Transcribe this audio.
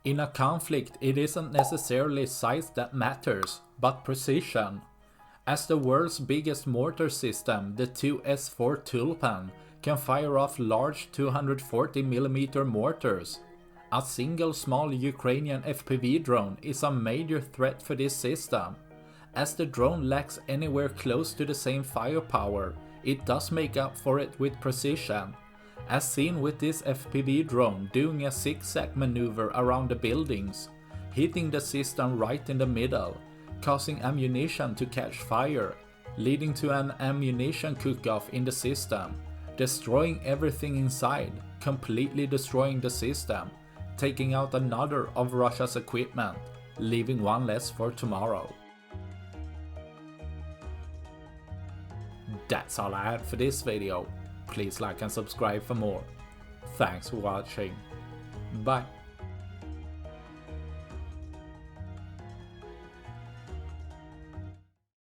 In a conflict, it isn't necessarily size that matters, but precision. As the world's biggest mortar system, the 2S4 Tyulpan can fire off large 240mm mortars. A single small Ukrainian FPV drone is a major threat for this system. As the drone lacks anywhere close to the same firepower, it does make up for it with precision. As seen with this FPV drone doing a zigzag maneuver around the buildings, hitting the system right in the middle, causing ammunition to catch fire, leading to an ammunition cook-off in the system, destroying everything inside, completely destroying the system, taking out another of Russia's equipment, leaving one less for tomorrow. That's all I had for this video. Please like and subscribe for more. Thanks for watching. Bye.